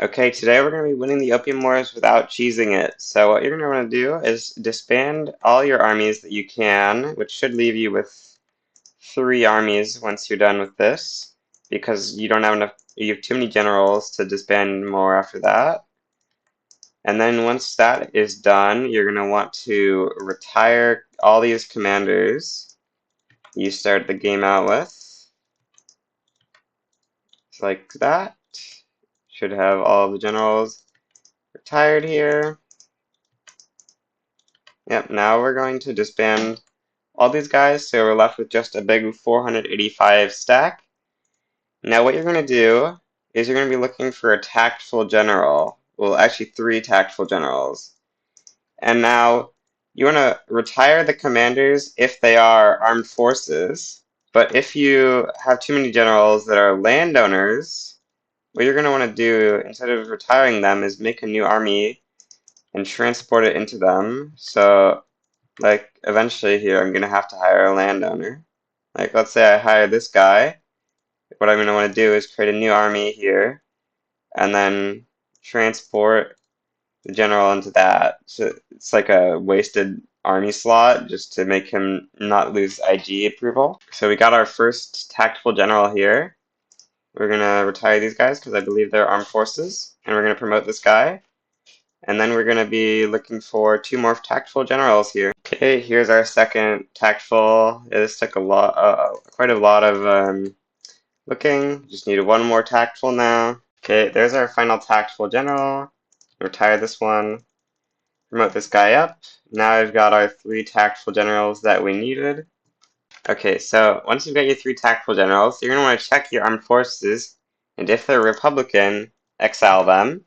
Okay, today we're going to be winning the Opium Wars without cheesing it. So what you're going to want to do is disband all your armies that you can, which should leave you with 3 armies once you're done with this, because you don't have enough, you have too many generals to disband more after that. And then once that is done, you're going to want to retire all these commanders you start the game out with. Just like that. Should have all the generals retired here. Yep, now we're going to disband all these guys, so we're left with just a big 485 stack. Now what you're going to do is you're going to be looking for a tactful general. Well, actually 3 tactful generals. And now you want to retire the commanders if they are armed forces, but if you have too many generals that are landowners, what you're going to want to do instead of retiring them is make a new army and transport it into them. So like eventually here I'm gonna have to hire a landowner. Like let's say I hire this guy. What I'm gonna want to do is create a new army here and then transport the general into that. So it's like a wasted army slot just to make him not lose IG approval. So we got our first tactical general here. We're gonna retire these guys because I believe they're armed forces, and we're gonna promote this guy. And then we're going to be looking for 2 more tactful generals here. Okay, here's our second tactful. This took quite a lot of looking. Just needed 1 more tactful now. Okay, there's our final tactful general. Retire this one. Promote this guy up. Now we've got our 3 tactful generals that we needed. Okay, so once you've got your 3 tactful generals, you're going to want to check your armed forces, and if they're Republican, exile them.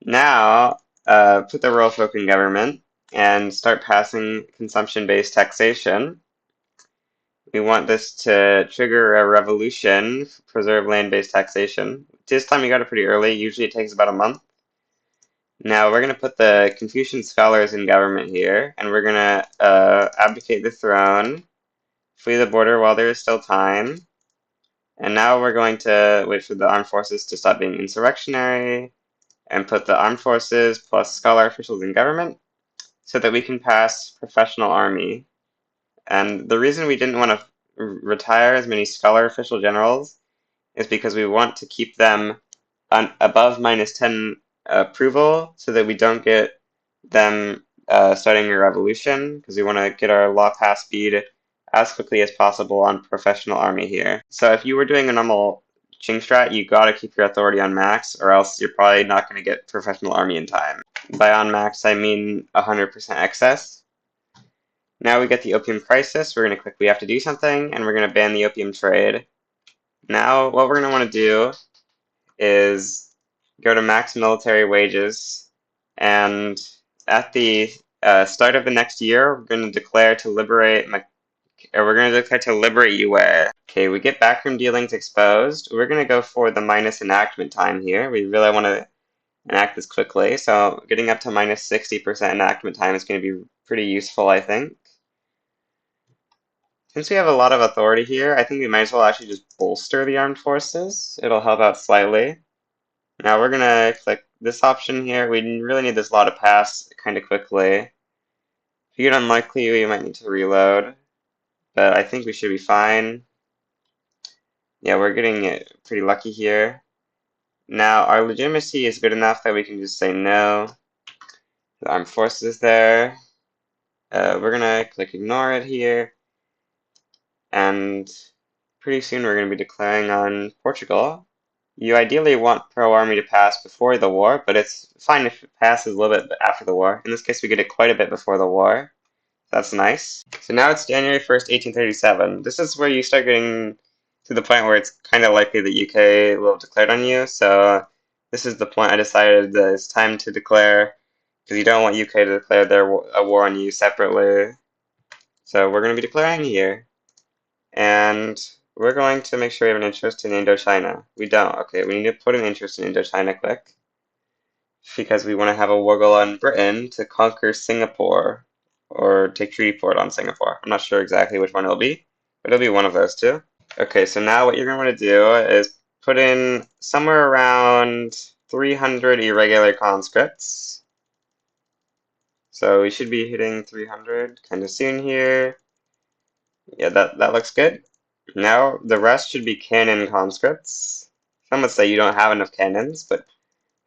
Now, put the royal folk in government and start passing consumption-based taxation. We want this to trigger a revolution, preserve land-based taxation. This time we got it pretty early. Usually it takes about a month. Now we're going to put the Confucian scholars in government here, and we're going to abdicate the throne, flee the border while there is still time. And now we're going to wait for the armed forces to stop being insurrectionary, and put the armed forces plus scholar officials in government so that we can pass professional army. And the reason we didn't want to retire as many scholar official generals is because we want to keep them above -10 approval so that we don't get them starting a revolution, because we want to get our law pass speed as quickly as possible on professional army here. So if you were doing a normal Qing strat, you gotta keep your authority on max, or else you're probably not gonna get professional army in time. By on max, I mean 100% excess. Now we get the opium crisis. We're gonna click we have to do something, and we're gonna ban the opium trade. Now, what we're gonna want to do is go to max military wages, and at the start of the next year, we're gonna declare to liberate Yue. Okay, we get backroom dealings exposed. We're going to go for the minus enactment time here. We really want to enact this quickly, so getting up to -60% enactment time is going to be pretty useful, I think. Since we have a lot of authority here, I think we might as well actually just bolster the armed forces. It'll help out slightly. Now we're going to click this option here. We really need this law to pass kind of quickly. If you get unlikely, we might need to reload, but I think we should be fine. Yeah, we're getting it pretty lucky here. Now, our legitimacy is good enough that we can just say no. The armed forces is there. We're gonna click ignore it here. And pretty soon we're gonna be declaring on Portugal. You ideally want pro-army to pass before the war, but it's fine if it passes a little bit after the war. In this case, we get it quite a bit before the war. That's nice. So now it's January 1st, 1837. This is where you start getting to the point where it's kind of likely that UK will have declared on you. So this is the point I decided that it's time to declare, because you don't want UK to declare a war on you separately. So we're going to be declaring here. And we're going to make sure we have an interest in Indochina. We don't. Okay, we need to put an interest in Indochina quick, because we want to have a wiggle on Britain to conquer Singapore, or take treaty port on Singapore. I'm not sure exactly which one it'll be, but it'll be one of those two. Okay, so now what you're going to want to do is put in somewhere around 300 irregular conscripts. So we should be hitting 300 kind of soon here. Yeah, that looks good. Now the rest should be cannon conscripts. Some would say you don't have enough cannons, but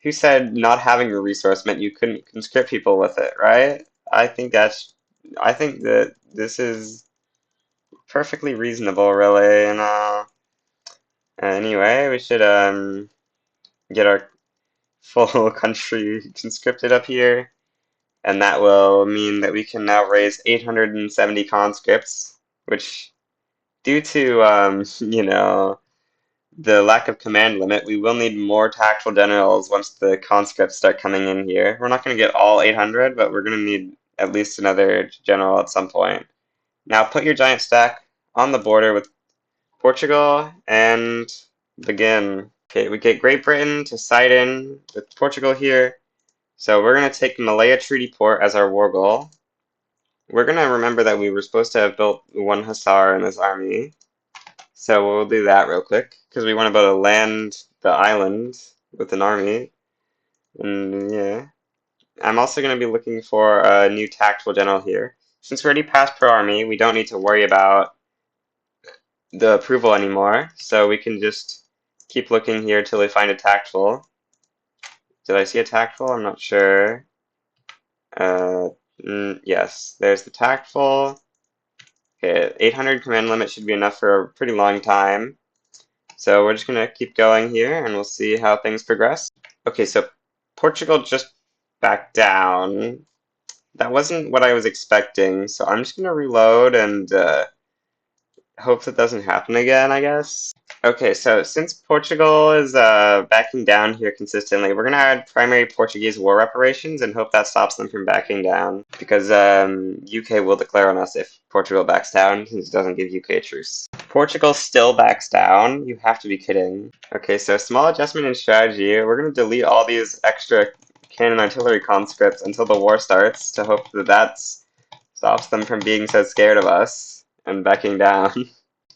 who said not having a resource meant you couldn't conscript people with it, right? I think that this is perfectly reasonable, really. And anyway, we should get our full country conscripted up here, and that will mean that we can now raise 870 conscripts, which, due to the lack of command limit, we will need more tactical generals once the conscripts start coming in here. We're not going to get all 800, but we're going to need at least another general at some point. Now put your giant stack on the border with Portugal and begin. Okay, we get Great Britain to side in with Portugal here. So we're going to take Malaya Treaty Port as our war goal. We're going to remember that we were supposed to have built one Hussar in this army. So we'll do that real quick, because we want to be able to land the island with an army. And yeah. I'm also going to be looking for a new tactical general here. Since we already passed pro army, we don't need to worry about the approval anymore. So we can just keep looking here till we find a tactical. Did I see a tactical? I'm not sure. Yes, there's the tactful. Okay, 800 command limit should be enough for a pretty long time. So we're just going to keep going here and we'll see how things progress. Okay, so Portugal just backed down. That wasn't what I was expecting, so I'm just going to reload and hope that doesn't happen again, I guess. Okay, so since Portugal is backing down here consistently, we're going to add primary Portuguese war reparations and hope that stops them from backing down. Because UK will declare on us if Portugal backs down, since it doesn't give UK a truce. Portugal still backs down? You have to be kidding. Okay, so small adjustment in strategy. We're going to delete all these extra cannon artillery conscripts until the war starts to hope that that stops them from being so scared of us and backing down.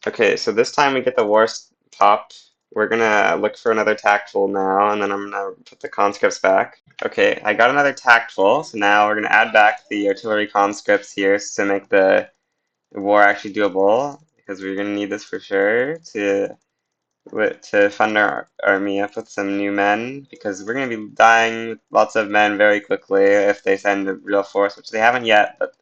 Okay, so this time we get the war stopped. We're gonna look for another tactful now, and then I'm gonna put the conscripts back. Okay, I got another tactful, so now we're gonna add back the artillery conscripts here to make the war actually doable, because we're gonna need this for sure to fund our army up with some new men, because we're gonna be dying with lots of men very quickly if they send a real force, which they haven't yet, but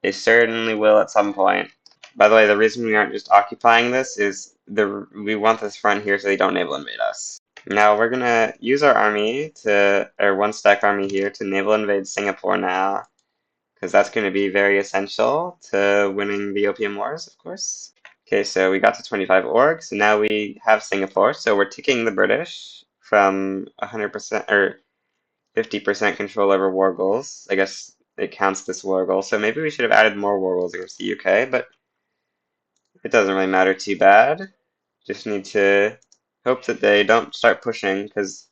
they certainly will at some point. By the way, the reason we aren't just occupying this is we want this front here so they don't naval invade us. Now we're gonna use our army our one stack army here to naval invade Singapore now, because that's gonna be very essential to winning the Opium Wars, of course. Okay, so we got to 25 orgs, and now we have Singapore, so we're ticking the British from 100% or 50% control over war goals. I guess it counts this war goal, so maybe we should have added more war goals against the UK, but it doesn't really matter too bad. Just need to hope that they don't start pushing, because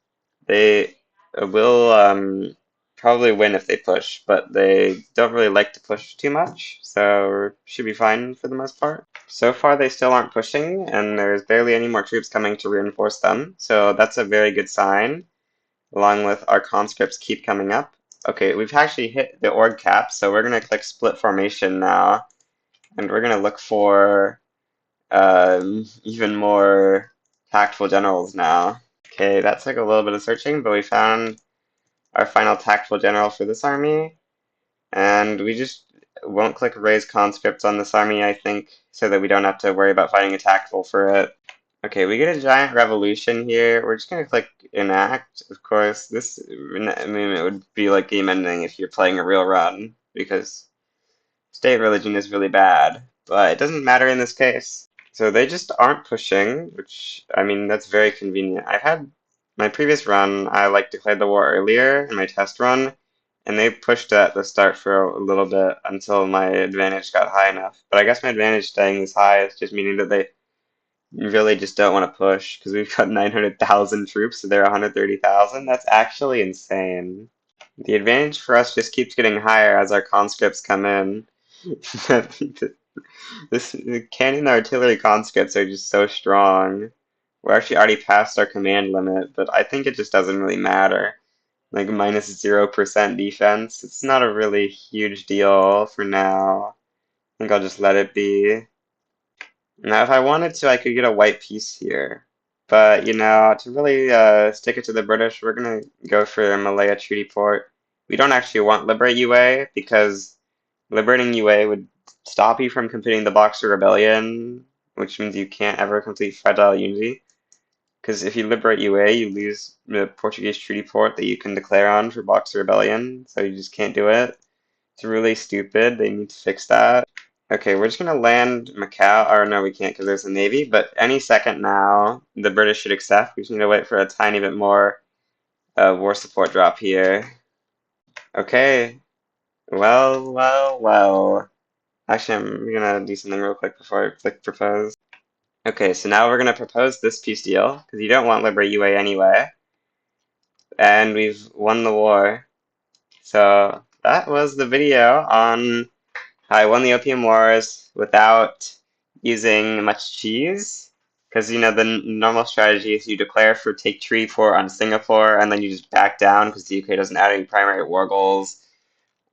they will probably win if they push, but they don't really like to push too much, so should be fine for the most part. So far they still aren't pushing, and there's barely any more troops coming to reinforce them, so that's a very good sign, along with our conscripts keep coming up. Okay, we've actually hit the org cap, so we're going to click split formation now, and we're going to look for even more tactful generals now. Okay, that took a little bit of searching, but we found our final tactful general for this army, and we just won't click raise conscripts on this army, I think, so that we don't have to worry about finding a tactful for it. Okay, we get a giant revolution here. We're just going to click enact, of course. I mean, it would be like game ending if you're playing a real run, because state religion is really bad, but it doesn't matter in this case. So they just aren't pushing, which, I mean, that's very convenient. I've had my previous run, I declared the war earlier in my test run, and they pushed at the start for a little bit until my advantage got high enough. But I guess my advantage staying this high is just meaning that they really just don't want to push, because we've got 900,000 troops, so they're 130,000. That's actually insane. The advantage for us just keeps getting higher as our conscripts come in. The cannon artillery conscripts are just so strong. We're actually already past our command limit, but I think it just doesn't really matter. Like minus 0% defense. It's not a really huge deal for now. I think I'll just let it be. Now, if I wanted to, I could get a white piece here. But, you know, to really stick it to the British, we're going to go for Malaya Treaty Port. We don't actually want Liberate UA because liberating UA would stop you from completing the Boxer Rebellion, which means you can't ever complete Fragile Unity. Because if you liberate UA, you lose the Portuguese treaty port that you can declare on for Boxer Rebellion, so you just can't do it. It's really stupid. They need to fix that. Okay, we're just gonna land Macau. Or no, we can't because there's a navy. But any second now, the British should accept. We just need to wait for a tiny bit more war support drop here. Okay. Well, well, well. Actually, I'm gonna do something real quick before I click propose. Okay, so now we're gonna propose this peace deal because you don't want Liberate UA anyway. And we've won the war. So that was the video on how I won the Opium Wars without using much cheese. Because, you know, the normal strategy is you declare for take treaty port on Singapore, and then you just back down because the UK doesn't add any primary war goals.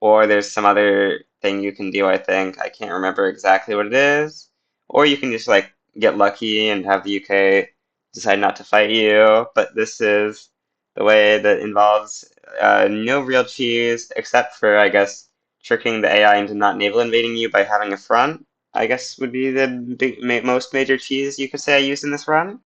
Or there's some other thing you can do, I think. I can't remember exactly what it is. Or you can just, like, get lucky and have the UK decide not to fight you. But this is the way that involves no real cheese, except for, I guess, tricking the AI into not naval invading you by having a front, I guess would be the most major cheese you could say I used in this run.